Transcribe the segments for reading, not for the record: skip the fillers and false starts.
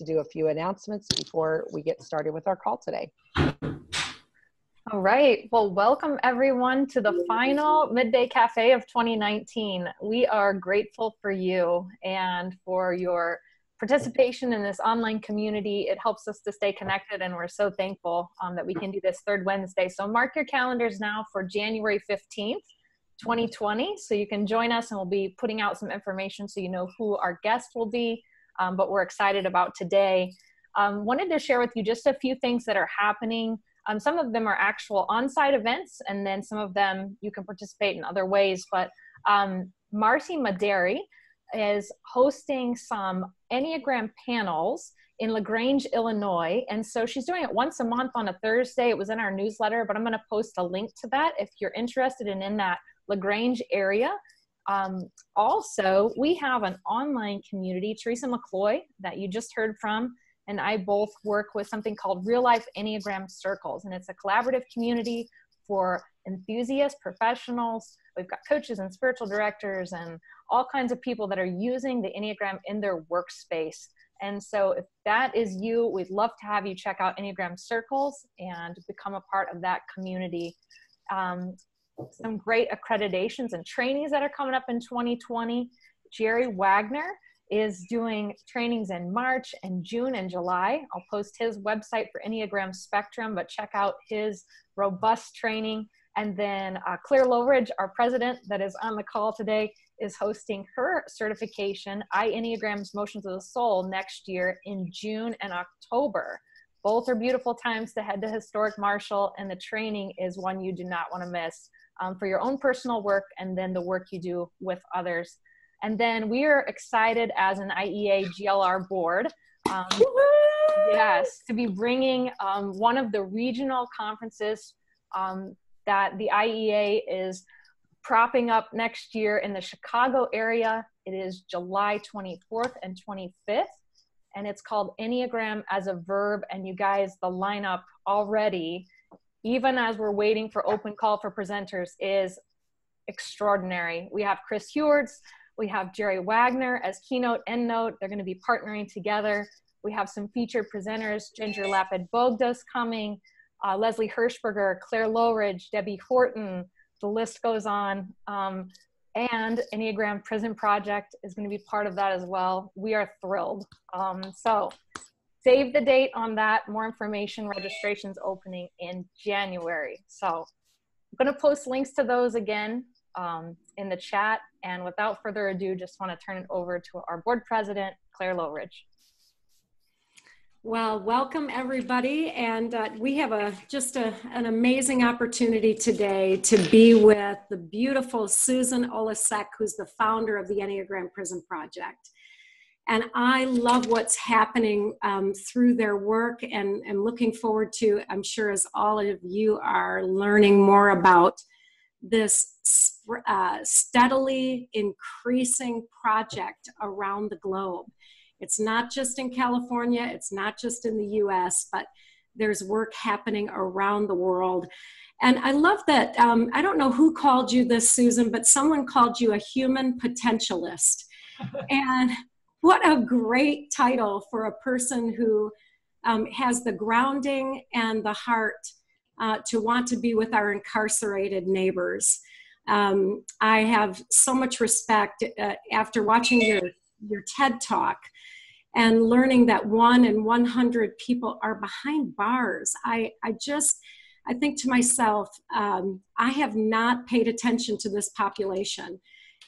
to do a few announcements before we get started with our call today. All right. Well, welcome everyone to the final Midday Cafe of 2019. We are grateful for you and for your participation in this online community. It helps us to stay connected, and we're so thankful that we can do this third Wednesday. So mark your calendars now for January 15th, 2020, so you can join us, and we'll be putting out some information so you know who our guest will be, but we're excited about today. Wanted to share with you just a few things that are happening. Some of them are actual on-site events, and then some of them you can participate in other ways. But Marcy Maderi is hosting some Enneagram panels in Loughrige, Illinois. And so she's doing it once a month on a Thursday. It was in our newsletter, but I'm going to post a link to that if you're interested in that Loughrige area. Also, we have an online community, Teresa McCloy, that you just heard from, and I both work with something called Real Life Enneagram Circles, and it's a collaborative community for enthusiast professionals. We've got coaches and spiritual directors and all kinds of people that are using the Enneagram in their workspace. And so if that is you, we'd love to have you check out Enneagram Circles and become a part of that community. Some great accreditations and trainings that are coming up in 2020. Jerry Wagner is doing trainings in March and June and July. I'll post his website for Enneagram Spectrum, but check out his robust training. And then Clare Loughrige, our president that is on the call today, is hosting her certification, Enneagram's Motions of the Soul, next year in June and October. Both are beautiful times to head to Historic Marshall, and the training is one you do not want to miss for your own personal work and then the work you do with others. And then we are excited as an IEA GLR board, yes, to be bringing one of the regional conferences that the IEA is propping up next year in the Chicago area. It is July 24th and 25th, and it's called Enneagram as a Verb. And you guys, the lineup already, even as we're waiting for open call for presenters, is extraordinary. We have Chris Hewards. We have Jerry Wagner as keynote, endnote. They're going to be partnering together. We have some featured presenters, Ginger Lapid-Bogda's coming, Leslie Hirschberger, Clare Loughrige, Debbie Horton. The list goes on. And Enneagram Prison Project is going to be part of that as well. We are thrilled. So save the date on that. More information, registration's opening in January. So I'm going to post links to those again in the chat. And without further ado, just want to turn it over to our board president, Clare Loughrige. Well, welcome everybody. And we have an amazing opportunity today to be with the beautiful Susan Olesek, who's the founder of the Enneagram Prison Project. And I love what's happening through their work, and looking forward to, I'm sure as all of you are learning more about this steadily increasing project around the globe. It's not just in California, it's not just in the US, but there's work happening around the world. And I love that, I don't know who called you this, Susan, but someone called you a human potentialist. And what a great title for a person who has the grounding and the heart to want to be with our incarcerated neighbors. I have so much respect after watching your TED Talk and learning that 1 in 100 people are behind bars. I think to myself, I have not paid attention to this population,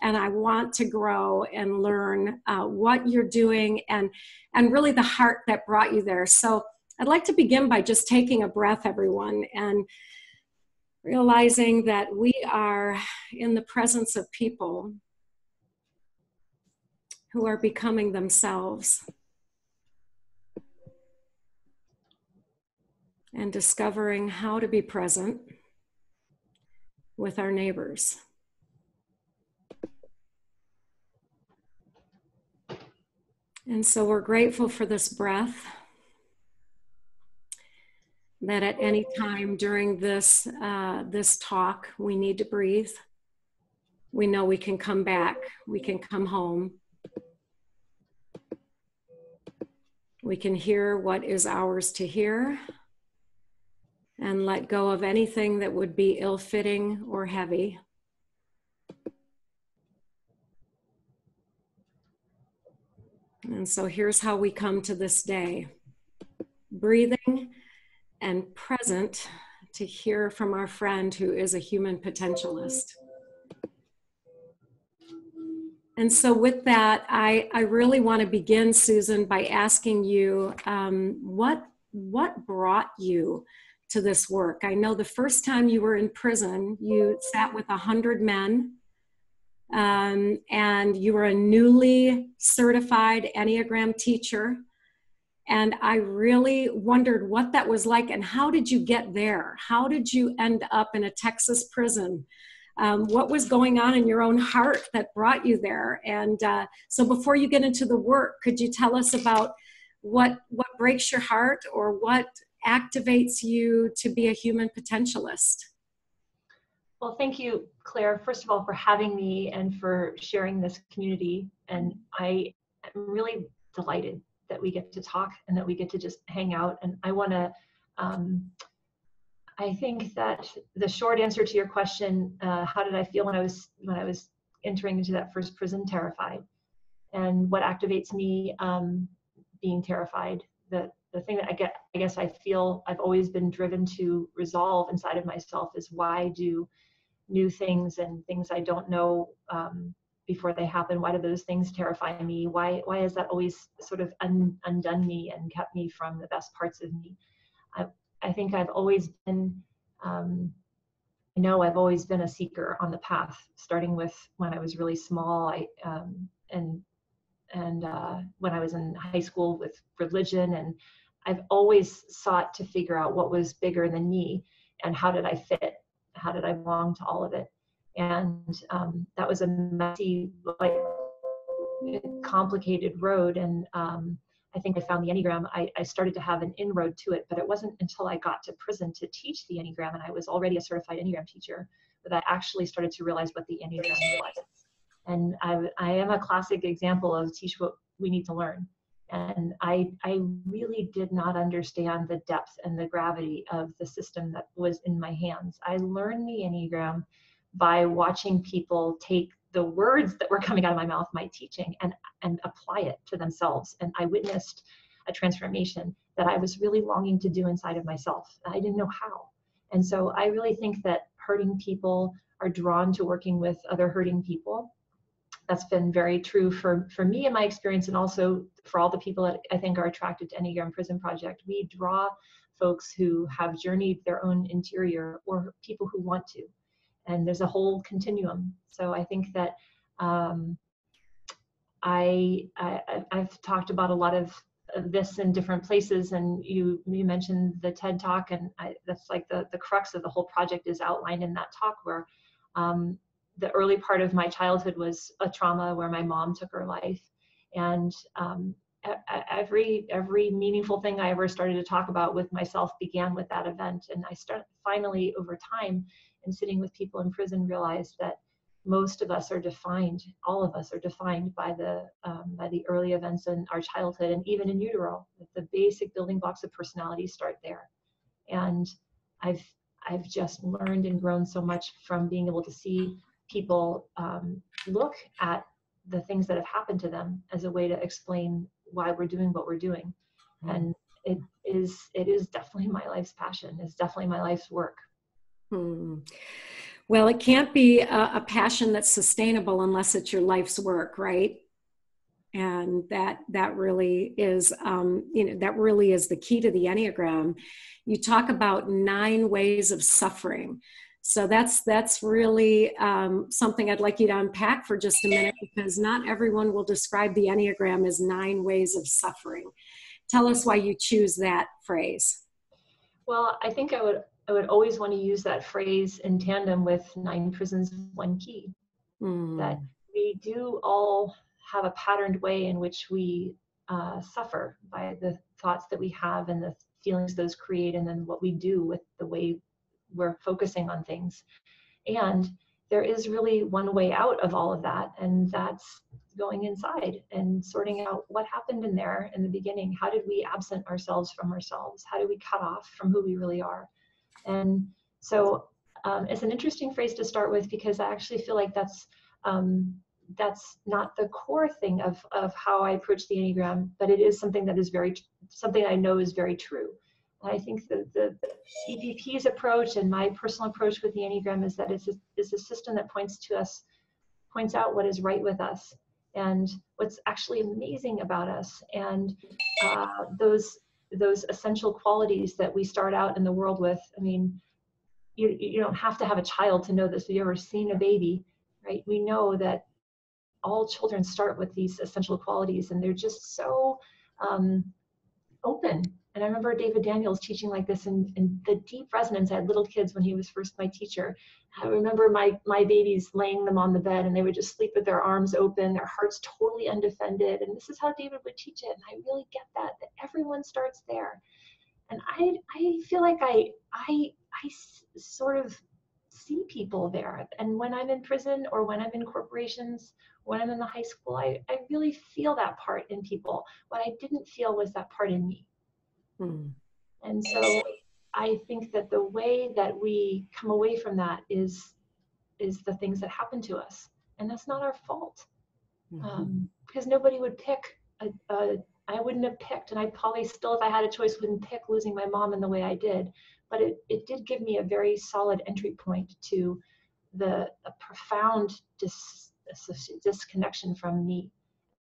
and I want to grow and learn what you're doing and really the heart that brought you there. So I'd like to begin by just taking a breath, everyone, and realizing that we are in the presence of people who are becoming themselves and discovering how to be present with our neighbors. And so we're grateful for this breath, that at any time during this talk, we need to breathe. We know we can come back, we can come home. We can hear what is ours to hear and let go of anything that would be ill-fitting or heavy. And so here's how we come to this day. Breathing and present to hear from our friend who is a human potentialist. And so with that, I really want to begin, Susan, by asking you, what brought you to this work? I know the first time you were in prison, you sat with 100 men, and you were a newly certified Enneagram teacher. And I really wondered what that was like, and how did you get there? How did you end up in a Texas prison? What was going on in your own heart that brought you there? And so before you get into the work, could you tell us about what breaks your heart, or what activates you to be a human potentialist? Well, thank you, Claire, first of all, for having me and for sharing this community. And I am really delighted that we get to talk and that we get to just hang out. And I want to, I think that the short answer to your question, how did I feel when I was entering into that first prison? Terrified. And what activates me being terrified, the thing that I guess I feel I've always been driven to resolve inside of myself is, why do new things and things I don't know before they happen, why do those things terrify me? Why has that always sort of undone me and kept me from the best parts of me? I think I've always been, I know I've always been a seeker on the path, starting with when I was really small. And when I was in high school with religion, and I've always sought to figure out what was bigger than me and how did I fit? How did I belong to all of it? And that was a messy, like, complicated road. And I think I found the Enneagram. I started to have an inroad to it, but it wasn't until I got to prison to teach the Enneagram, and I was already a certified Enneagram teacher, that I actually started to realize what the Enneagram was. And I am a classic example of teach what we need to learn. And I really did not understand the depth and the gravity of the system that was in my hands. I learned the Enneagram by watching people take the words that were coming out of my mouth, my teaching, and apply it to themselves. And I witnessed a transformation that I was really longing to do inside of myself. I didn't know how. And so I really think that hurting people are drawn to working with other hurting people. That's been very true for me in my experience, and also for all the people that I think are attracted to Enneagram Prison Project. We draw folks who have journeyed their own interior, or people who want to. And there's a whole continuum. So I think that I've talked about a lot of this in different places, and you mentioned the TED Talk, and that's like the crux of the whole project is outlined in that talk, where the early part of my childhood was a trauma where my mom took her life. And every meaningful thing I ever started to talk about with myself began with that event. And I finally, over time, and sitting with people in prison, realized that most of us are defined, all of us are defined by the early events in our childhood, and even in utero. The basic building blocks of personality start there. And I've just learned and grown so much from being able to see people look at the things that have happened to them as a way to explain why we're doing what we're doing. And it is definitely my life's passion. It's definitely my life's work. Well, it can't be a passion that's sustainable unless it's your life's work, right? And that really is, that really is the key to the Enneagram. You talk about 9 ways of suffering. So that's really something I'd like you to unpack for just a minute, because not everyone will describe the Enneagram as 9 ways of suffering. Tell us why you choose that phrase. Well, I think I would always want to use that phrase in tandem with 9 prisons, 1 key. That we do all have a patterned way in which we suffer by the thoughts that we have and the feelings those create, and then what we do with the way we're focusing on things. And there is really one way out of all of that, and that's going inside and sorting out what happened in there in the beginning. How did we absent ourselves from ourselves? How do we cut off from who we really are? And so it's an interesting phrase to start with, because I actually feel like that's not the core thing of how I approach the Enneagram, but it is something that is something I know is very true. And I think that the EPP's approach and my personal approach with the Enneagram is that it's a system that points out what is right with us and what's actually amazing about us, and those essential qualities that we start out in the world with. I mean, you don't have to have a child to know this. If you've ever seen a baby, right? We know that all children start with these essential qualities, and they're just so open. And I remember David Daniels teaching like this in the deep resonance. I had little kids when he was first my teacher. I remember my babies laying them on the bed, and they would just sleep with their arms open, their hearts totally undefended. And this is how David would teach it. And I really get that everyone starts there. And I feel like I sort of see people there. And when I'm in prison, or when I'm in corporations, when I'm in the high school, I really feel that part in people. What I didn't feel was that part in me. And so I think that the way that we come away from that is the things that happen to us. And that's not our fault. Because nobody would pick I wouldn't have picked, and I probably still, if I had a choice, wouldn't pick losing my mom in the way I did. But it did give me a very solid entry point to a profound disconnection from me.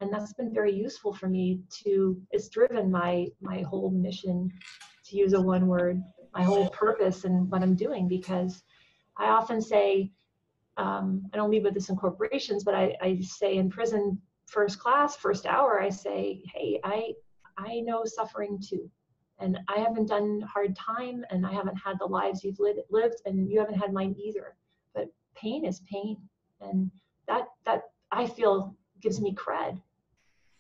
And that's been very useful for me it's driven my whole mission, to use a one word, my whole purpose in what I'm doing. Because I often say, I don't lead with this in corporations, but I say in prison, first class, first hour, I say, hey, I know suffering too. And I haven't done hard time, and I haven't had the lives you've lived, and you haven't had mine either. But pain is pain. And that I feel gives me cred.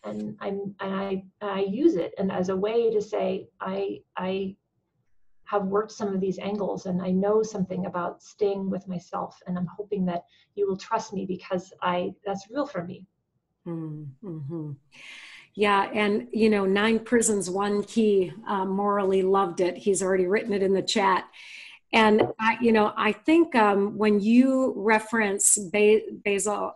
And I use it and as a way to say, I have worked some of these angles, and I know something about staying with myself, and I'm hoping that you will trust me, because that's real for me. Mm-hmm. Yeah, and 9 Prisons, 1 Key, Morally loved it. He's already written it in the chat. And I think when you reference Basil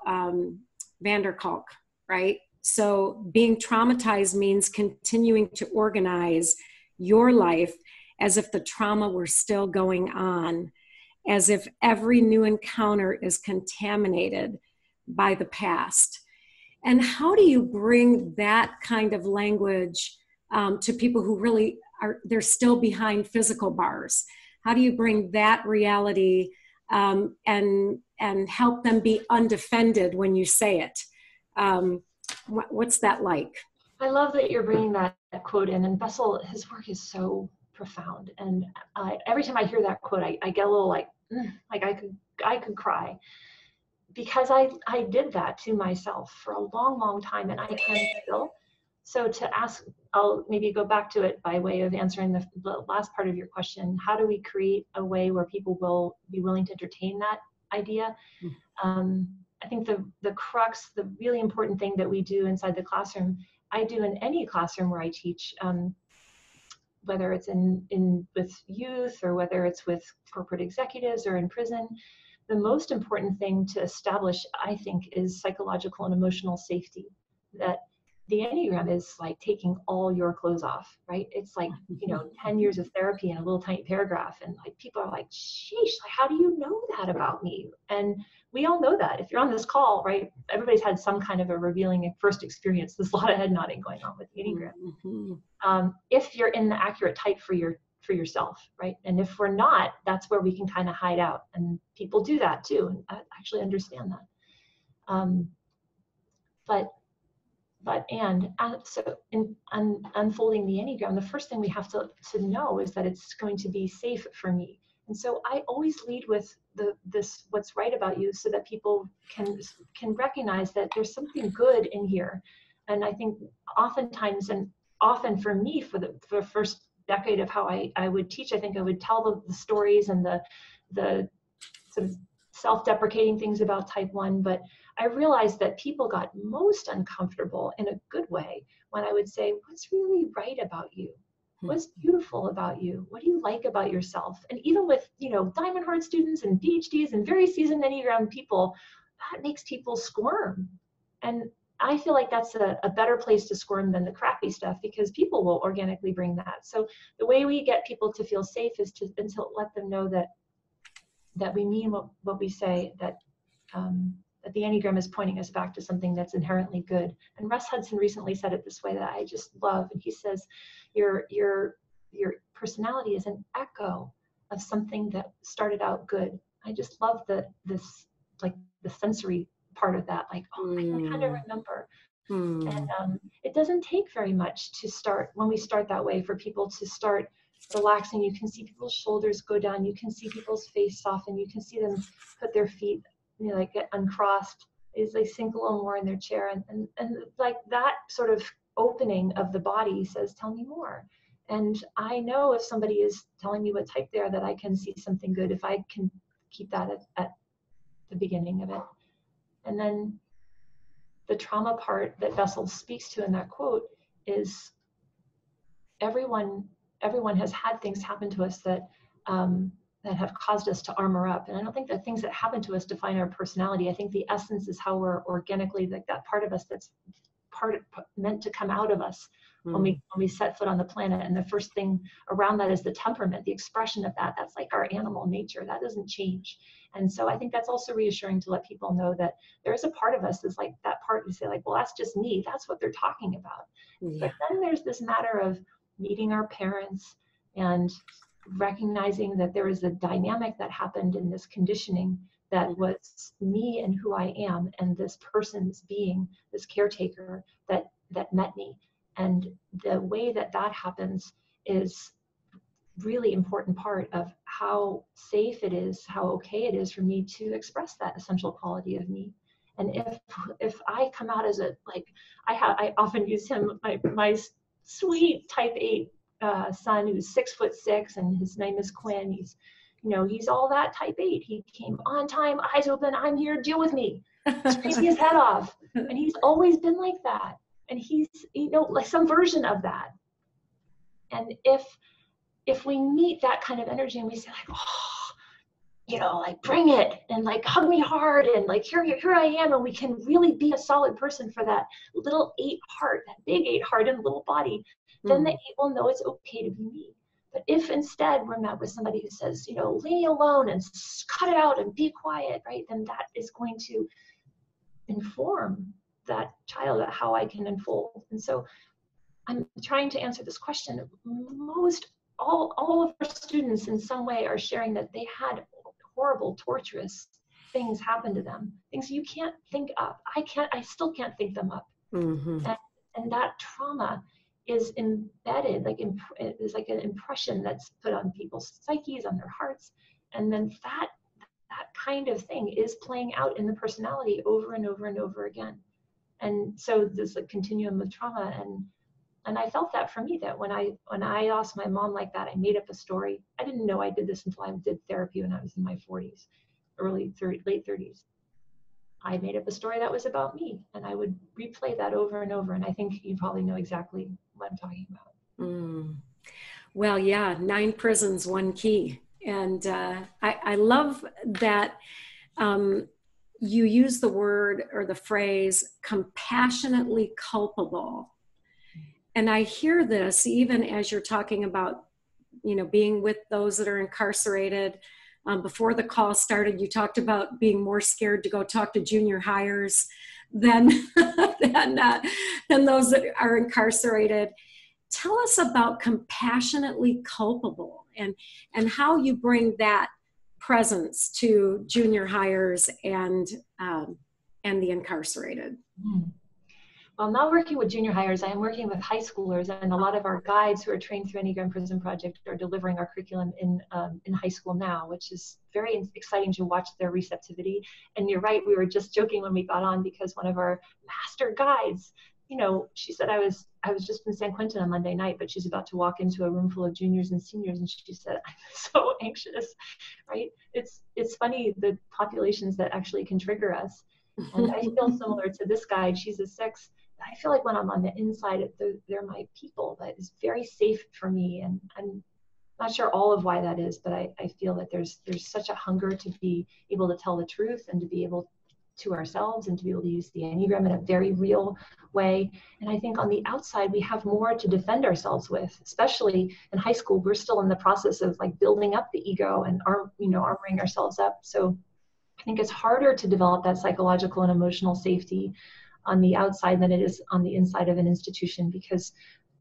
van der Kolk, right? So being traumatized means continuing to organize your life as if the trauma were still going on, as if every new encounter is contaminated by the past. And how do you bring that kind of language to people who really they're still behind physical bars? How do you bring that reality and help them be undefended when you say it? What's that like? I love that you're bringing that quote in. And Bessel, his work is so profound. And every time I hear that quote, I get a little like I could cry. Because I did that to myself for a long, long time, and I can still. So to ask, I'll maybe go back to it by way of answering the last part of your question. How do we create a way where people will be willing to entertain that idea? I think the crux, the really important thing that we do inside the classroom, I do in any classroom where I teach, whether it's with youth, or whether it's with corporate executives, or in prison. The most important thing to establish, I think, is psychological and emotional safety. That the Enneagram is like taking all your clothes off, right? It's like, 10 years of therapy in a little tiny paragraph. And like, people are like, sheesh, how do you know that about me? And we all know that. If you're on this call, right, everybody's had some kind of a revealing first experience. There's a lot of head nodding going on with the Enneagram. If you're in the accurate type for yourself, right? And if we're not, that's where we can kind of hide out, and people do that too, and I actually understand that. So in unfolding the Enneagram, the first thing we have to know is that it's going to be safe for me. And so I always lead with this what's right about you, so that people can recognize that there's something good in here. And I think oftentimes, and often for me, for the first decade of how I would teach, I think I would tell the stories and the sort of self-deprecating things about type 1, but I realized that people got most uncomfortable in a good way when I would say, what's really right about you? What's beautiful about you? What do you like about yourself? And even with, Diamond Heart students and PhDs and very seasoned Enneagram people, that makes people squirm. And I feel like that's a better place to squirm than the crappy stuff, because people will organically bring that. So the way we get people to feel safe is to let them know that we mean what we say, that the Enneagram is pointing us back to something that's inherently good. And Russ Hudson recently said it this way that I just love. And he says, your personality is an echo of something that started out good. I just love the sensory part of that. Like, I can kind of remember. And it doesn't take very much to start, when we start that way, for people to start relaxing. You can see people's shoulders go down. You can see people's face soften. You can see them put their feet, get uncrossed as they sink a little more in their chair. And like that sort of opening of the body says, tell me more. And I know if somebody is telling me what type they are, that I can see something good if I can keep that at the beginning of it. And then the trauma part that Bessel speaks to in that quote is everyone has had things happen to us that have caused us to armor up. And I don't think that things that happen to us define our personality. I think the essence is how we're organically, like that part of us that's meant to come out of us when we set foot on the planet. And the first thing around that is the temperament, the expression of that. That's like our animal nature. That doesn't change. And so I think that's also reassuring to let people know that there is a part of us that's like that part you say, like, well, that's just me. That's what they're talking about. Yeah. But then there's this matter of meeting our parents and recognizing that there is a dynamic that happened in this conditioning that was me and who I am, and this person's being, this caretaker that met me. And the way that happens is really important part of how safe it is, how okay it is for me to express that essential quality of me. And if I come out as I often use him, my sweet type 8 son who's 6'6", and his name is Quinn. He's all that type 8. He came on time, eyes open, I'm here, deal with me. Scream his head off. And he's always been like that. And he's, like some version of that. And if we meet that kind of energy and we say like, oh, like bring it and like hug me hard and like here I am, and we can really be a solid person for that little 8 heart, that big 8 heart in the little body, then the 8 will know it's okay to be me. But if instead we're met with somebody who says, leave me alone and cut it out and be quiet, right, then that is going to inform that child about how I can unfold. And so I'm trying to answer this question. All of our students in some way are sharing that they had horrible, torturous things happen to them, things you can't think up. I still can't think them up. And that trauma is embedded, is like an impression that's put on people's psyches, on their hearts. And then that kind of thing is playing out in the personality over and over and over again. And so there's a continuum of trauma. And I felt that for me, that when I asked my mom like that, I made up a story. I didn't know I did this until I did therapy when I was in my 40s, late 30s. I made up a story that was about me, and I would replay that over and over. And I think you probably know exactly what I'm talking about. Well, yeah, 9 prisons, 1 key. And I love that you use the word or the phrase compassionately culpable. And I hear this even as you're talking about, being with those that are incarcerated. Before the call started, you talked about being more scared to go talk to junior hires than those that are incarcerated. Tell us about compassionately culpable and how you bring that presence to junior hires and the incarcerated. Well, I'm not working with junior hires. I am working with high schoolers, and a lot of our guides who are trained through Enneagram Prison Project are delivering our curriculum in high school now, which is very exciting to watch their receptivity. And you're right, we were just joking when we got on, because one of our master guides you know, she said, I was just in San Quentin on Monday night, but she's about to walk into a room full of juniors and seniors. And she said, I'm so anxious, right? It's funny, the populations that actually can trigger us. And I feel similar to this guide. She's a 6. I feel like when I'm on the inside, they're my people. That is very safe for me. And I'm not sure all of why that is, but I feel that there's such a hunger to be able to tell the truth and to be able to ourselves and to be able to use the Enneagram in a very real way. And I think on the outside, we have more to defend ourselves with, especially in high school. We're still in the process of like building up the ego and armoring ourselves up. So I think it's harder to develop that psychological and emotional safety on the outside than it is on the inside of an institution, because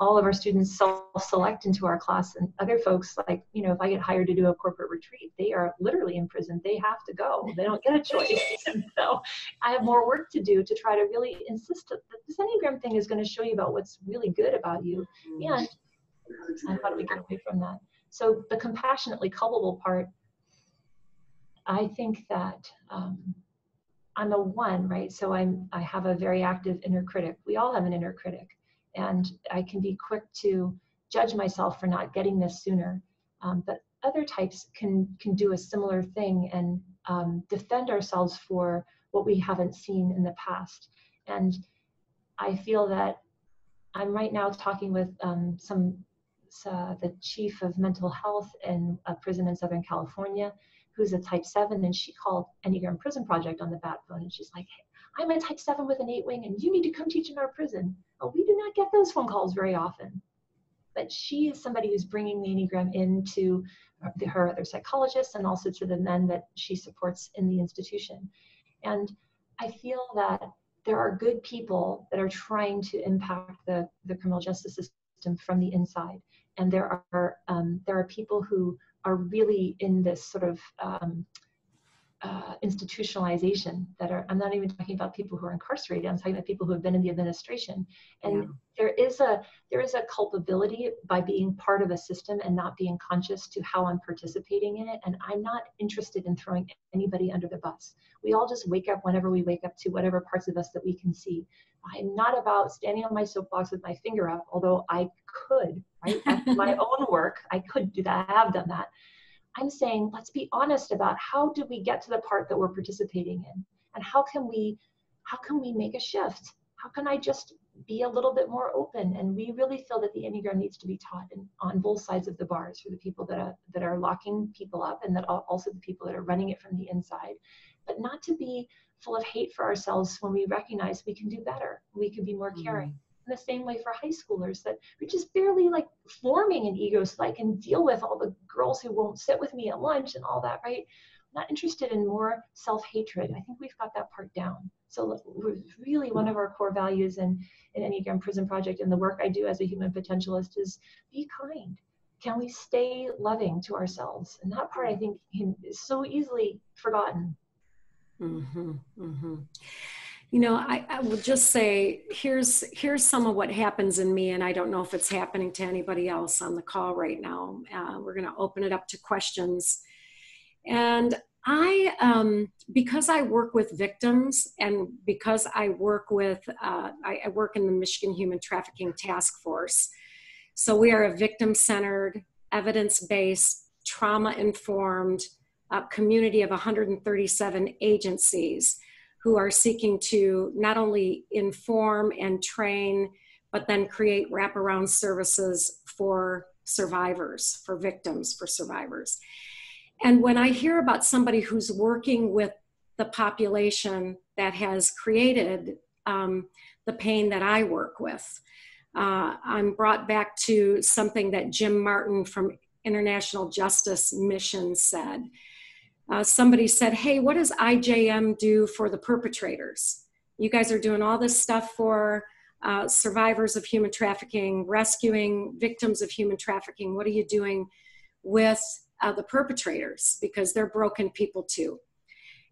all of our students self-select into our class, and other folks, like, you know, if I get hired to do a corporate retreat, they are literally in prison. They have to go. They don't get a choice. And so I have more work to do to try to really insist that this Enneagram thing is going to show you about what's really good about you. And how do we get away from that? So the compassionately culpable part, I think that I'm a 1, right? So I have a very active inner critic. We all have an inner critic. And I can be quick to judge myself for not getting this sooner. But other types can do a similar thing and defend ourselves for what we haven't seen in the past. And I feel that I'm right now talking with the chief of mental health in a prison in Southern California, who's a type 7, and she called Enneagram Prison Project on the bat phone, and she's like, hey, I'm a type 7 with an 8 wing, and you need to come teach in our prison. Well, we do not get those phone calls very often. But she is somebody who's bringing the Enneagram into her other psychologists and also to the men that she supports in the institution. And I feel that there are good people that are trying to impact the criminal justice system from the inside. And there are people who are really in this sort of institutionalization that are, I'm not even talking about people who are incarcerated, I'm talking about people who have been in the administration. And there is a culpability by being part of a system and not being conscious to how I'm participating in it. And I'm not interested in throwing anybody under the bus. We all just wake up whenever we wake up to whatever parts of us that we can see. I'm not about standing on my soapbox with my finger up, although I could, right? After my own work, I could do that. I have done that. I'm saying, let's be honest about how did we get to the part that we're participating in, and how can we make a shift? How can I just be a little bit more open? And we really feel that the Enneagram needs to be taught on both sides of the bars, for the people that are locking people up, and that also the people that are running it from the inside, but not to be full of hate for ourselves when we recognize we can do better. We can be more caring. In the same way for high schoolers, that we're just barely like forming an ego so I can deal with all the girls who won't sit with me at lunch and all that, right? I'm not interested in more self-hatred. I think we've got that part down. So really one of our core values in Enneagram Prison Project and the work I do as a human potentialist is be kind. Can we stay loving to ourselves? And that part, I think, is so easily forgotten. You know, I would just say, here's some of what happens in me, and I don't know if it's happening to anybody else on the call right now. We're going to open it up to questions. And because I work with victims, and because I work with, I work in the Michigan Human Trafficking Task Force. So we are a victim-centered, evidence-based, trauma-informed community of 137 agencies who are seeking to not only inform and train, but then create wraparound services for survivors, for victims, for survivors. And when I hear about somebody who's working with the population that has created the pain that I work with, I'm brought back to something that Jim Martin from International Justice Mission said. Somebody said, hey, what does IJM do for the perpetrators? You guys are doing all this stuff for survivors of human trafficking, rescuing victims of human trafficking. What are you doing with the perpetrators? Because they're broken people too.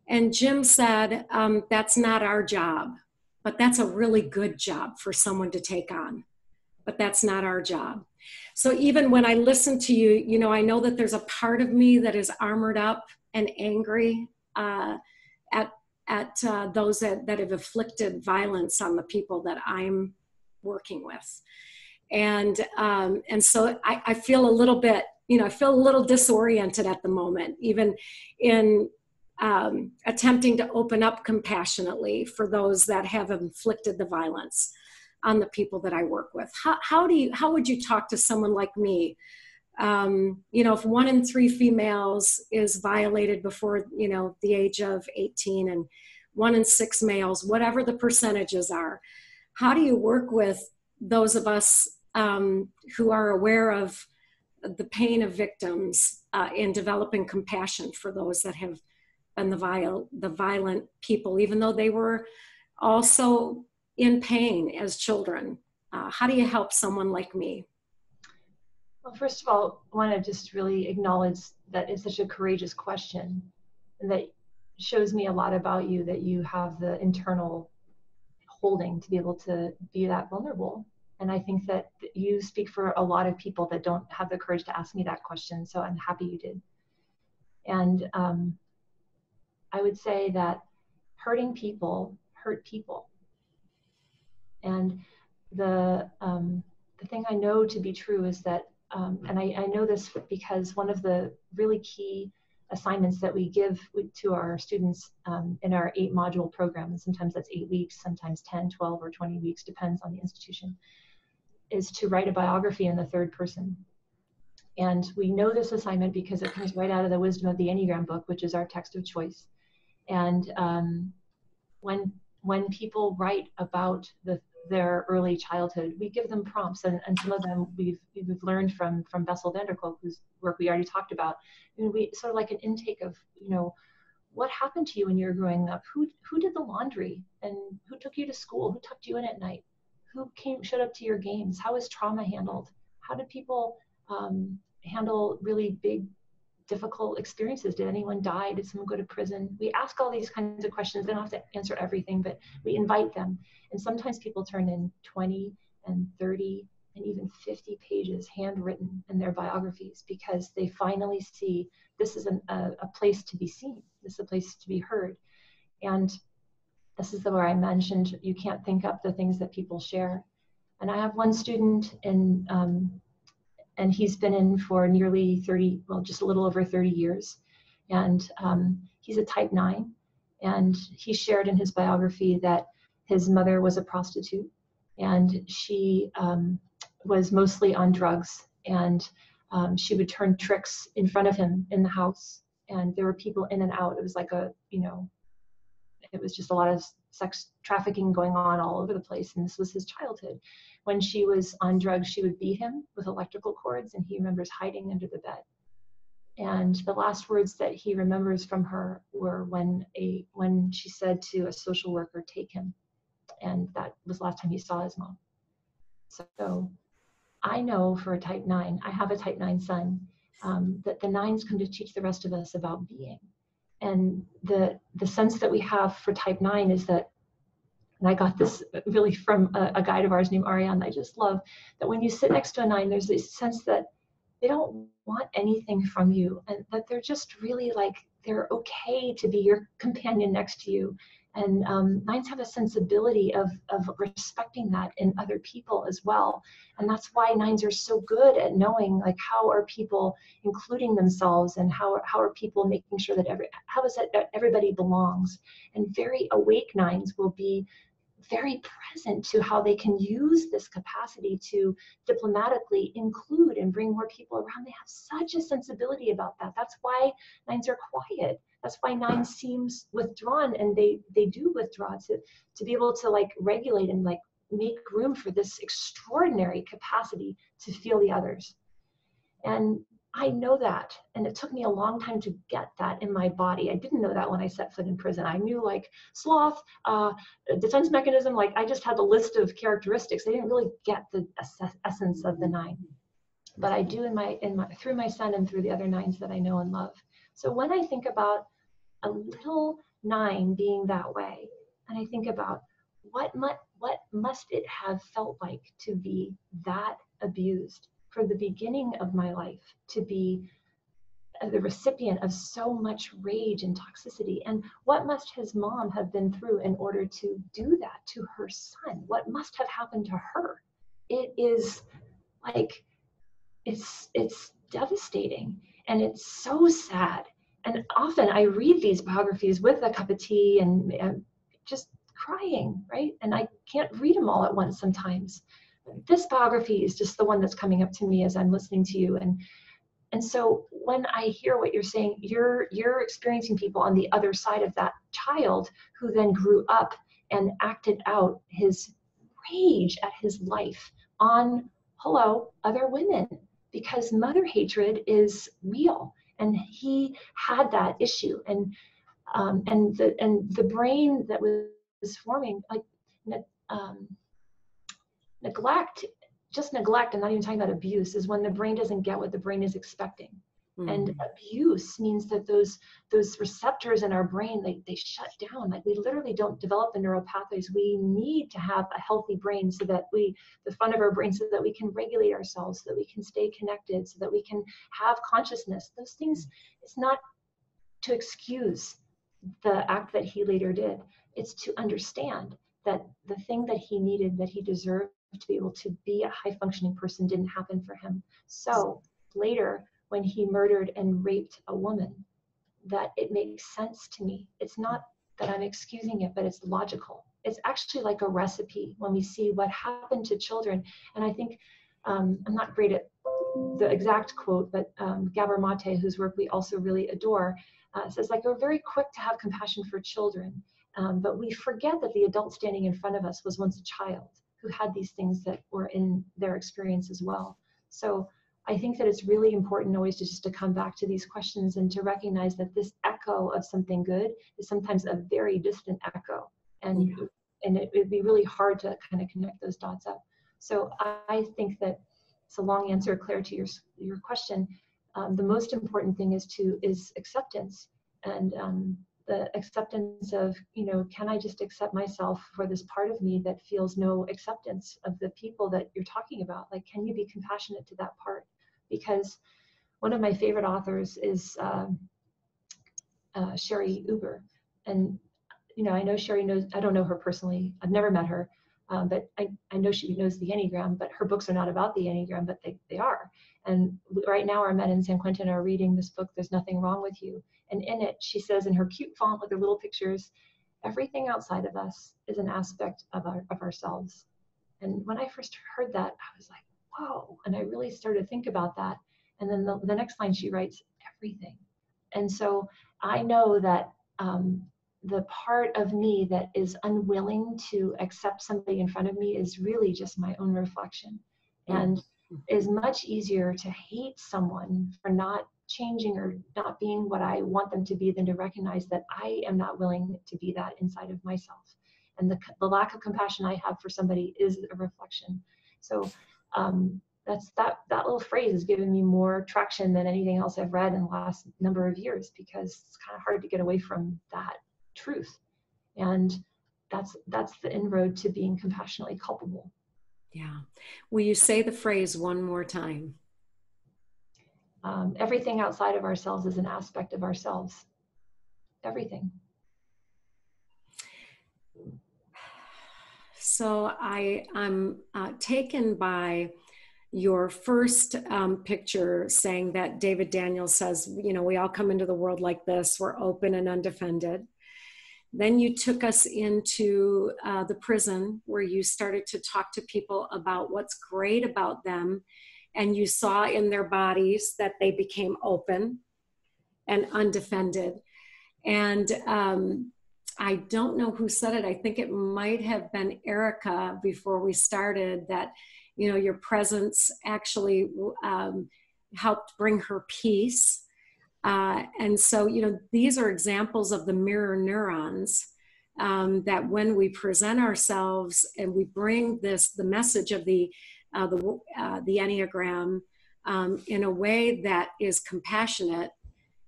And Jim said, that's not our job, but that's a really good job for someone to take on. But that's not our job. So even when I listen to you, you know, I know that there's a part of me that is armored up and angry at those that have inflicted violence on the people that I'm working with. And so I feel a little bit, I feel a little disoriented at the moment, even in attempting to open up compassionately for those that have inflicted the violence on the people that I work with. How would you talk to someone like me? If 1 in 3 females is violated before, the age of 18, and 1 in 6 males, whatever the percentages are, how do you work with those of us who are aware of the pain of victims in developing compassion for those that have been the violent people, even though they were also in pain as children? How do you help someone like me? Well, first of all, I want to just really acknowledge that it's such a courageous question, and that shows me a lot about you, that you have the internal holding to be able to be that vulnerable. And I think that you speak for a lot of people that don't have the courage to ask me that question. So I'm happy you did. And I would say that hurting people hurt people. And the thing I know to be true is that, and I know this because one of the really key assignments that we give to our students in our 8-module program, and sometimes that's 8 weeks, sometimes 10, 12, or 20 weeks, depends on the institution, is to write a biography in the third person. And we know this assignment because it comes right out of the Wisdom of the Enneagram book, which is our text of choice. And when people write about their early childhood, we give them prompts, and some of them we've learned from Bessel van der Kolk, whose work we already talked about. And we sort of like an intake of, what happened to you when you were growing up? Who did the laundry, and who took you to school? Who tucked you in at night? Who showed up to your games? How was trauma handled? How did people handle really big, difficult experiences? Did anyone die? Did someone go to prison? We ask all these kinds of questions. They don't have to answer everything, but we invite them. And sometimes people turn in 20 and 30 and even 50 pages handwritten in their biographies, because they finally see this is a place to be seen. This is a place to be heard. And this is where I mentioned you can't think up the things that people share. And I have one student and he's been in for nearly 30, well, just a little over 30 years. And he's a type 9. And he shared in his biography that his mother was a prostitute, and she was mostly on drugs. And she would turn tricks in front of him in the house. And there were people in and out. It was like it was just a lot of sex trafficking going on all over the place. And this was his childhood. When she was on drugs, she would beat him with electrical cords, and he remembers hiding under the bed. And the last words that he remembers from her were when she said to a social worker, "Take him." And that was the last time he saw his mom. So I know for a type 9, I have a type 9 son, that the 9s come to teach the rest of us about being. And the sense that we have for type 9 is that, and I got this really from a guide of ours named Ariane, I just love, that when you sit next to a 9, there's this sense that they don't want anything from you, and that they're just really like, they're okay to be your companion next to you. And 9s have a sensibility of respecting that in other people as well. And that's why 9s are so good at knowing, like, how are people including themselves, and how are people making sure that everybody belongs. And very awake 9s will be very present to how they can use this capacity to diplomatically include and bring more people around. They have such a sensibility about that. That's why 9s are quiet. That's why 9 seems withdrawn, and they do withdraw to be able to like regulate and like make room for this extraordinary capacity to feel the others. And I know that, and it took me a long time to get that in my body. I didn't know that when I set foot in prison. I knew like sloth, defense mechanism, like I just had a list of characteristics. I didn't really get the essence of the 9, but I do through my son and through the other 9s that I know and love. So when I think about a little 9 being that way, and I think about what must it have felt like to be that abused, for the beginning of my life, to be the recipient of so much rage and toxicity. And what must his mom have been through in order to do that to her son? What must have happened to her? It is like, it's devastating, and it's so sad. And often I read these biographies with a cup of tea and just crying, right? And I can't read them all at once sometimes. This biography is just the one that's coming up to me as I'm listening to you. And so when I hear what you're saying, you're experiencing people on the other side of that child who then grew up and acted out his rage at his life on, other women, because mother hatred is real. And he had that issue. And the brain that was forming, like neglect, I'm not even talking about abuse, is when the brain doesn't get what the brain is expecting. Mm-hmm. And abuse means that those receptors in our brain, they shut down. Like, we literally don't develop the neural pathways. We need to have a healthy brain so that the front of our brain, so that we can regulate ourselves, so that we can stay connected, so that we can have consciousness. Those things, it's not to excuse the act that he later did. It's to understand that the thing that he needed, that he deserved to be able to be a high functioning person, didn't happen for him. So later, when he murdered and raped a woman, that it makes sense to me. It's not that I'm excusing it, but it's logical. It's actually like a recipe when we see what happened to children. And I think, I'm not great at the exact quote, but Gabor Mate, whose work we also really adore, says, like, we're very quick to have compassion for children, but we forget that the adult standing in front of us was once a child who had these things that were in their experience as well. So I think that it's really important always to come back to these questions and to recognize that this echo of something good is sometimes a very distant echo. And it would be really hard to kind of connect those dots up. So I think that it's a long answer, Claire, to your question. The most important thing is acceptance, and the acceptance of, can I just accept myself for this part of me that feels no acceptance of the people that you're talking about? Like, can you be compassionate to that part? Because one of my favorite authors is Sherry Uber. And, I know Sherry knows, I don't know her personally, I've never met her, but I know she knows the Enneagram, but her books are not about the Enneagram, but they are. And right now our men in San Quentin are reading this book, There's Nothing Wrong with You. And in it, she says in her cute font with her little pictures, everything outside of us is an aspect of ourselves. And when I first heard that, I was like, whoa. And I really started to think about that. And then the next line she writes, everything. And so I know that the part of me that is unwilling to accept somebody in front of me is really just my own reflection. And it's much easier to hate someone for not changing or not being what I want them to be than to recognize that I am not willing to be that inside of myself. And the lack of compassion I have for somebody is a reflection. So that's that little phrase has given me more traction than anything else I've read in the last number of years, because it's kind of hard to get away from that truth. And that's the inroad to being compassionately culpable. Yeah. Will you say the phrase one more time? Everything outside of ourselves is an aspect of ourselves. Everything. So I'm taken by your first picture saying that David Daniels says, we all come into the world like this, we're open and undefended. Then you took us into the prison where you started to talk to people about what's great about them. And you saw in their bodies that they became open and undefended. And I don't know who said it. I think it might have been Erica before we started, that, your presence actually helped bring her peace. And so, these are examples of the mirror neurons that when we present ourselves and we bring the message of the Enneagram in a way that is compassionate,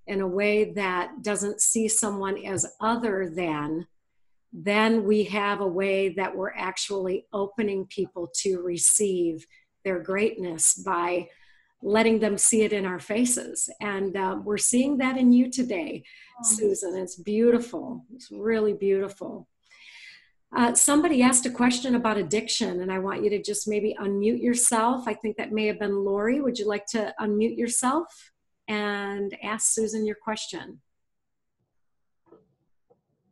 in a way that doesn't see someone as other than, then we have a way that we're actually opening people to receive their greatness by letting them see it in our faces. And we're seeing that in you today, Susan. It's beautiful. It's really beautiful. Somebody asked a question about addiction, and I want you to just maybe unmute yourself. I think that may have been Lori. Would you like to unmute yourself and ask Susan your question?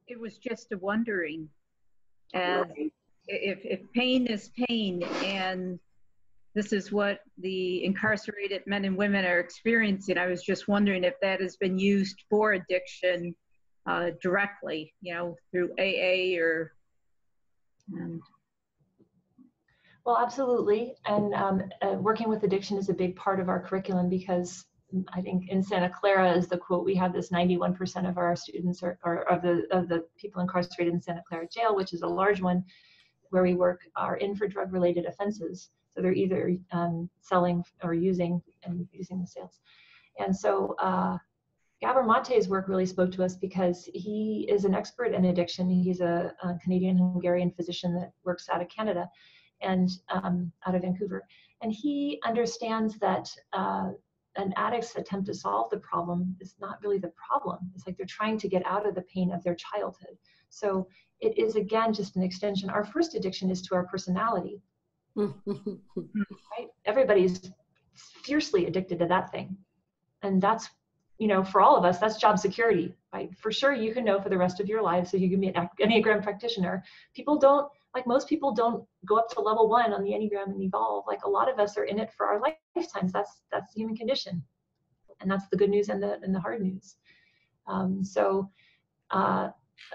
It was just a wondering, as if pain is pain, and this is what the incarcerated men and women are experiencing, I was just wondering if that has been used for addiction directly, you know, through AA or... Well, absolutely. And working with addiction is a big part of our curriculum, because I think in Santa Clara is the quote, we have this 91% of our students or of the people incarcerated in Santa Clara jail, which is a large one where we work, are in for drug-related offenses. So they're either selling or using the sales. And so Gabor Mate's work really spoke to us, because he is an expert in addiction. He's a Canadian-Hungarian physician that works out of Canada and out of Vancouver. And he understands that an addict's attempt to solve the problem is not really the problem. It's like they're trying to get out of the pain of their childhood. So it is, again, just an extension. Our first addiction is to our personality. Right? Everybody's fiercely addicted to that thing. And that's, you know, for all of us, that's job security, right? For sure, you can know for the rest of your life. So you can be an Enneagram practitioner. People don't, like most people don't go up to level 1 on the Enneagram and evolve. Like a lot of us are in it for our lifetimes. That's the human condition. And that's the good news and the hard news.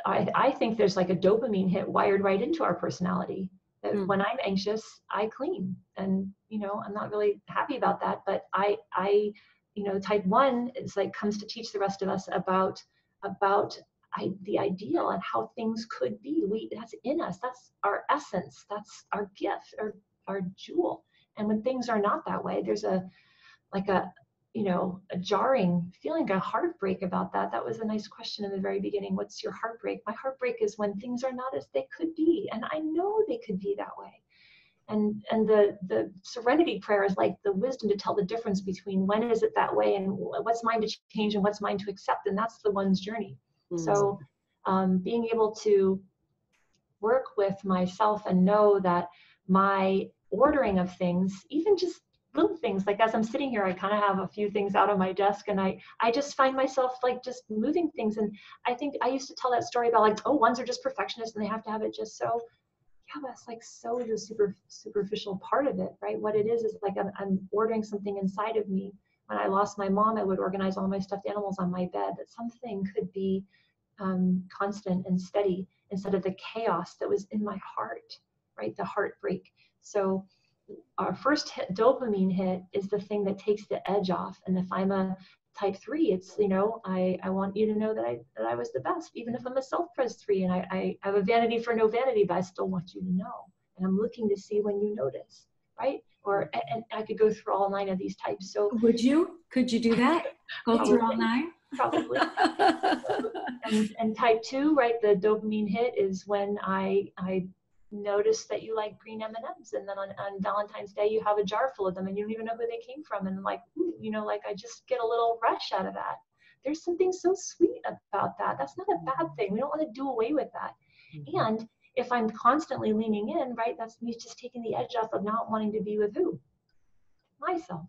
I think there's like a dopamine hit wired right into our personality. That when I'm anxious, I clean. And, you know, I'm not really happy about that, but I you know, type 1 is like comes to teach the rest of us about the ideal and how things could be. That's in us. That's our essence. That's our gift, our jewel. And when things are not that way, there's a jarring feeling, a heartbreak about that. That was a nice question in the very beginning. What's your heartbreak? My heartbreak is when things are not as they could be, and I know they could be that way. And the serenity prayer is like the wisdom to tell the difference between when is it that way and what's mine to change and what's mine to accept. And that's the one's journey. So being able to work with myself and know that my ordering of things, even just little things, like as I'm sitting here, I kind of have a few things out on my desk, and I just find myself like just moving things. And I think I used to tell that story about like, oh, ones are just perfectionists and they have to have it just so. Yeah, that's like so the superficial part of it, right? What it is like I'm ordering something inside of me. When I lost my mom, I would organize all my stuffed animals on my bed, that something could be constant and steady instead of the chaos that was in my heart, right? The heartbreak. So our first dopamine hit is the thing that takes the edge off. And if I'm a type 3, it's, you know, I want you to know that I was the best, even if I'm a self-pres 3 and I have a vanity for no vanity, but I still want you to know. And I'm looking to see when you notice, right? And I could go through all 9 of these types. So could you do that? Go through all 9? Probably. and type 2, right? The dopamine hit is when I notice that you like green M&Ms, and then on Valentine's Day you have a jar full of them and you don't even know who they came from, and like, you know, like I just get a little rush out of that. There's something so sweet about that. That's not a bad thing. We don't want to do away with that. And if I'm constantly leaning in, right, that's me just taking the edge off of not wanting to be with who? Myself.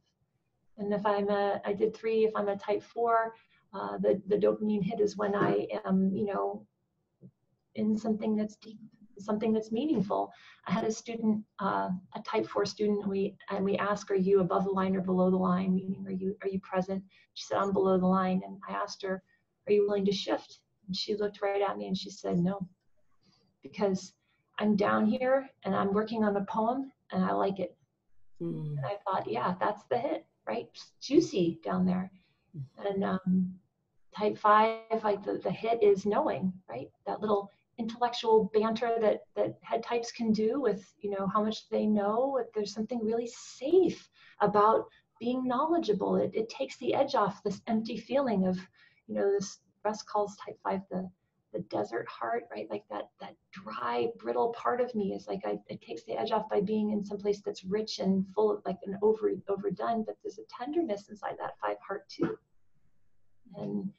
And if I did 3, if I'm a type 4, the dopamine hit is when I am, you know, in something that's deep, something that's meaningful. I had a student, a type 4 student, and we asked, are you above the line or below the line? Meaning, are you present? She said, I'm below the line. And I asked her, are you willing to shift? And she looked right at me and she said, no, because I'm down here and I'm working on a poem and I like it. And I thought, yeah, that's the hit, right? It's juicy down there. And type 5, like the hit is knowing, right? That little intellectual banter that head types can do with, you know, how much they know. There's something really safe about being knowledgeable. It takes the edge off this empty feeling of, you know, this Russ calls type 5 the desert heart, right? Like that dry, brittle part of me is like, it takes the edge off by being in some place that's rich and full of like an overdone, but there's a tenderness inside that 5 heart too. And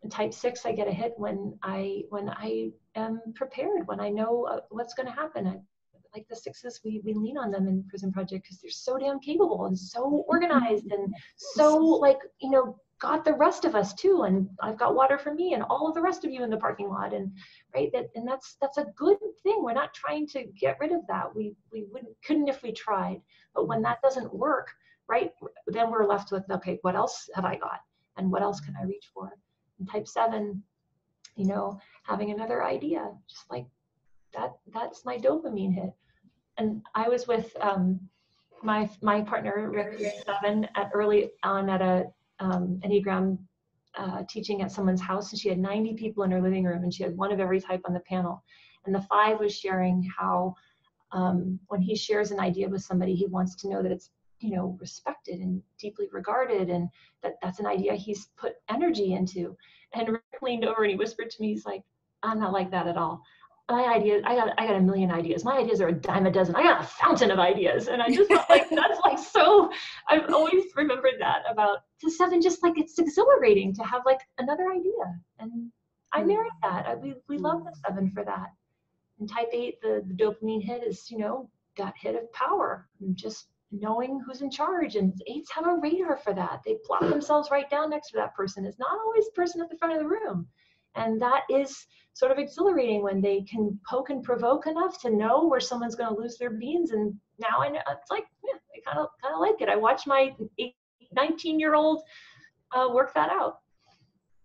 in type 6, I get a hit when I am prepared, when I know what's going to happen. Like the 6s, we lean on them in Prison Project because they're so damn capable and so organized and so like, you know, got the rest of us too. And I've got water for me and all of the rest of you in the parking lot. And right, that's a good thing. We're not trying to get rid of that. We couldn't if we tried. But when that doesn't work, right, then we're left with, okay, what else have I got? And what else can I reach for? In type 7, you know, having another idea, just like that's my dopamine hit. And I was with my partner, Rick, 7, early on at a Enneagram teaching at someone's house, and she had 90 people in her living room, and she had one of every type on the panel. And the 5 was sharing how when he shares an idea with somebody, he wants to know that it's, you know, respected and deeply regarded, and that's an idea he's put energy into. And Rick leaned over and he whispered to me, he's like, I'm not like that at all. My ideas, I got a million ideas. My ideas are a dime a dozen. I got a fountain of ideas. And I just felt like that's like so, I've always remembered that about the 7, just like it's exhilarating to have like another idea. And I married that. We love the 7 for that. In type 8, the dopamine hit is, you know, that hit of power and just knowing who's in charge. And 8s have a radar for that. They plop themselves right down next to that person. It's not always the person at the front of the room. And that is sort of exhilarating when they can poke and provoke enough to know where someone's going to lose their beans. And now I know, it's like, yeah, I kind of like it. I watched my 19-year-old work that out.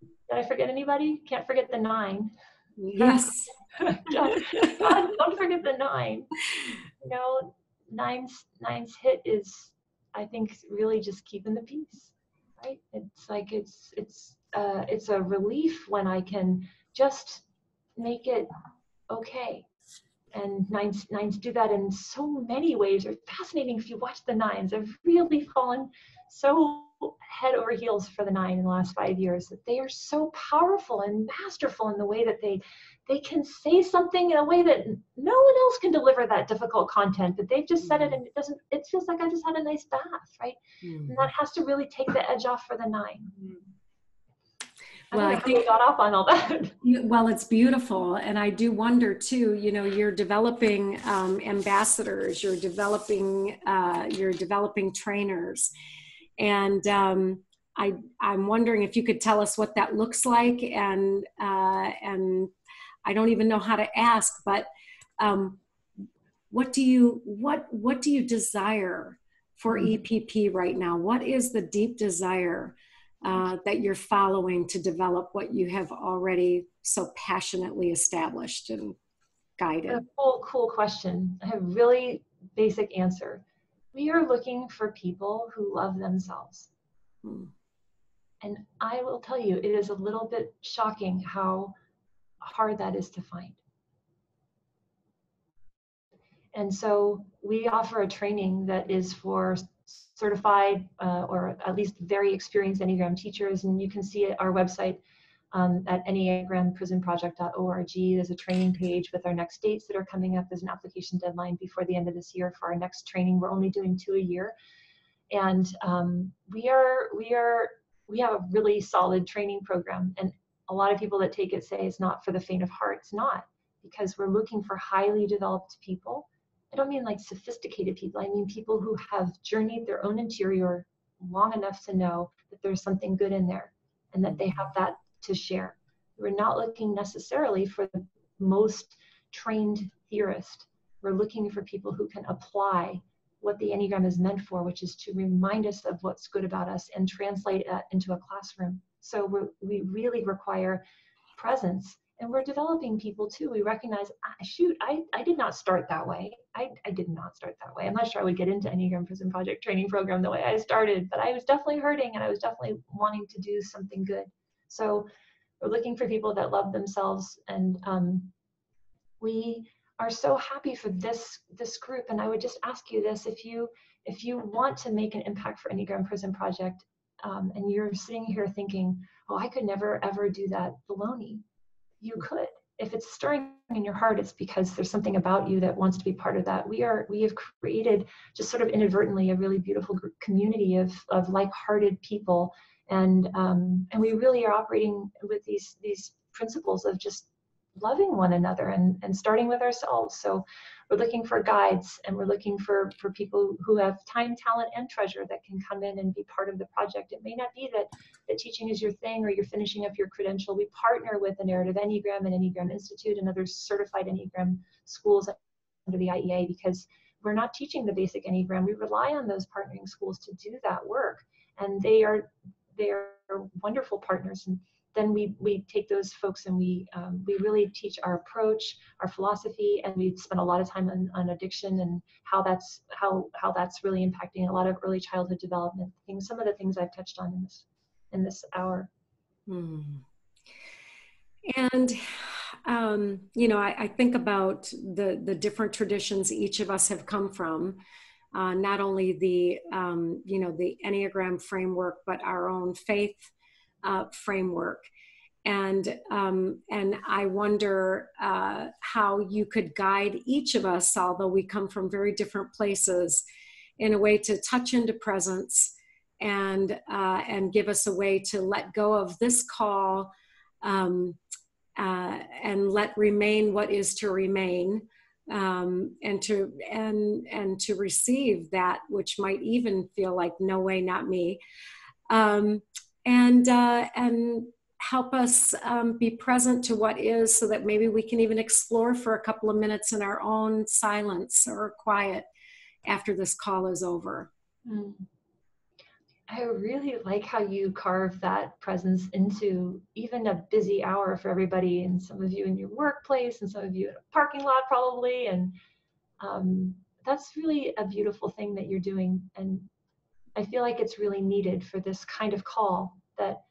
Did I forget anybody? Can't forget the 9. Yes. Don't forget the 9. You know, 9's hit is, I think, really just keeping the peace, right? It's like it's a relief when I can just make it okay. And 9s do that in so many ways. It's fascinating if you watch the 9s. I've really fallen so head over heels for the 9 in the last 5 years, that they are so powerful and masterful in the way that they can say something in a way that no one else can deliver that difficult content, but they've just said it and it feels like I just had a nice bath, right? And that has to really take the edge off for the 9. Well, I think we got off on all that. Well, it's beautiful. And I do wonder too, you know, you're developing ambassadors, you're developing trainers. And I'm wondering if you could tell us what that looks like. And I don't even know how to ask, but what do you desire for EPP right now? What is the deep desire that you're following to develop what you have already so passionately established and guided? A cool question. I have a really basic answer. We are looking for people who love themselves. And I will tell you, it is a little bit shocking how hard that is to find. And so we offer a training that is for certified or at least very experienced Enneagram teachers. And you can see at our website at enneagramprisonproject.org. There's a training page with our next dates that are coming up. There's an application deadline before the end of this year for our next training. We're only doing 2 a year. And we have a really solid training program. And a lot of people that take it say it's not for the faint of heart. It's not, because we're looking for highly developed people. I don't mean like sophisticated people. I mean people who have journeyed their own interior long enough to know that there's something good in there and that they have that to share. We're not looking necessarily for the most trained theorist. We're looking for people who can apply what the Enneagram is meant for, which is to remind us of what's good about us and translate that into a classroom. So we really require presence. And we're developing people too. We recognize, shoot, I did not start that way. I did not start that way. I'm not sure I would get into Enneagram Prison Project training program the way I started, but I was definitely hurting and I was definitely wanting to do something good. So we're looking for people that love themselves. And we are so happy for this group. And I would just ask you this, if you want to make an impact for Enneagram Prison Project, and you're sitting here thinking, oh, I could never, ever do that, baloney. you could. If it's stirring in your heart, it's because there's something about you that wants to be part of that. We have created, just sort of inadvertently, a really beautiful community of like-hearted people, and we really are operating with these principles of just loving one another and starting with ourselves. So we're looking for guides, and we're looking for people who have time, talent, and treasure that can come in and be part of the project. It may not be that teaching is your thing or you're finishing up your credential. We partner with the Narrative Enneagram and Enneagram Institute and other certified Enneagram schools under the IEA, because we're not teaching the basic Enneagram. We rely on those partnering schools to do that work, and they are wonderful partners. And then we take those folks and we really teach our approach, our philosophy, and we spend a lot of time on addiction and how that's really impacting a lot of early childhood development things. Some of the things I've touched on in this hour. And I think about the different traditions each of us have come from. Not only the Enneagram framework, but our own faith framework. And I wonder how you could guide each of us, although we come from very different places, in a way to touch into presence and give us a way to let go of this call and let remain what is to remain. And to receive that which might even feel like no way, not me, and help us be present to what is, so that maybe we can even explore for a couple of minutes in our own silence or quiet after this call is over. I really like how you carve that presence into even a busy hour for everybody, and some of you in your workplace and some of you in a parking lot probably. And that's really a beautiful thing that you're doing. And I feel like it's really needed for this kind of call. That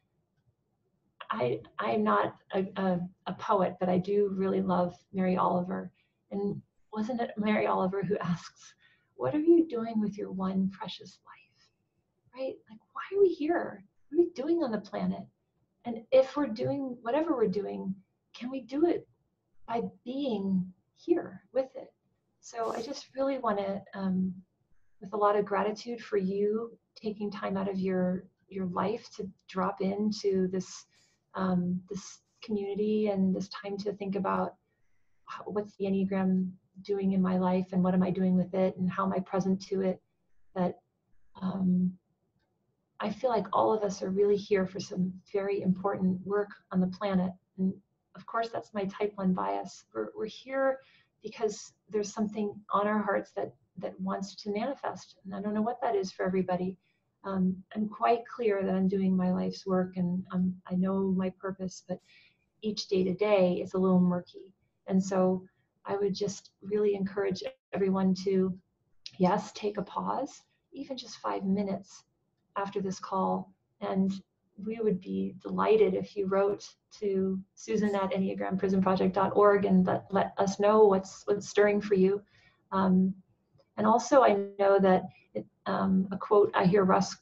I'm not a poet, but I do really love Mary Oliver. And wasn't it Mary Oliver who asks, what are you doing with your one precious life? Right? Like, why are we here? What are we doing on the planet? And if we're doing whatever we're doing, can we do it by being here with it? So I just really want to, with a lot of gratitude for you taking time out of your life to drop into this community and this time to think about what's the Enneagram doing in my life and what am I doing with it and how am I present to it. That I feel like all of us are really here for some very important work on the planet. And of course, that's my type 1 bias. We're here because there's something on our hearts that wants to manifest. And I don't know what that is for everybody. I'm quite clear that I'm doing my life's work and I know my purpose, but each day to day is a little murky. And so I would just really encourage everyone to, yes, take a pause, even just 5 minutes after this call, and we would be delighted if you wrote to Susan at EnneagramPrisonProject.org and let us know what's stirring for you. And also, I know that a quote I hear Russ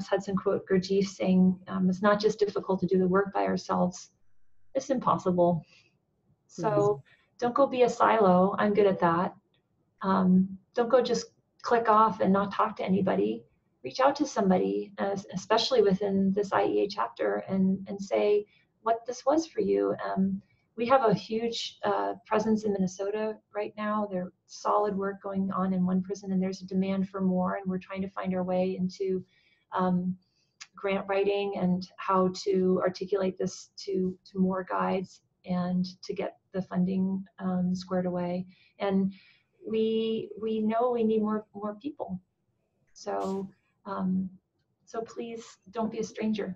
Hudson quote Gurdjieff saying, "It's not just difficult to do the work by ourselves; it's impossible." So don't go be a silo. I'm good at that. Don't go just click off and not talk to anybody. Reach out to somebody, especially within this IEA chapter, and say what this was for you. We have a huge presence in Minnesota right now. There's solid work going on in one prison, and there's a demand for more, and we're trying to find our way into grant writing and how to articulate this to more guides and to get the funding squared away. And we know we need more people. So please don't be a stranger.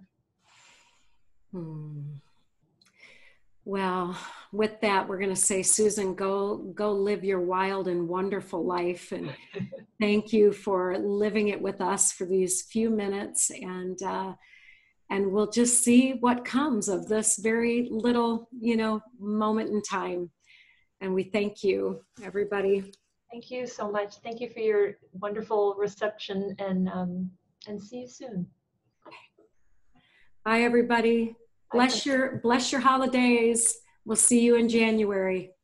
Well, with that, we're going to say, Susan, go live your wild and wonderful life. And thank you for living it with us for these few minutes. And we'll just see what comes of this very little, moment in time. And we thank you, everybody. Thank you so much. Thank you for your wonderful reception, and see you soon. Bye, everybody. Bless your holidays. We'll see you in January.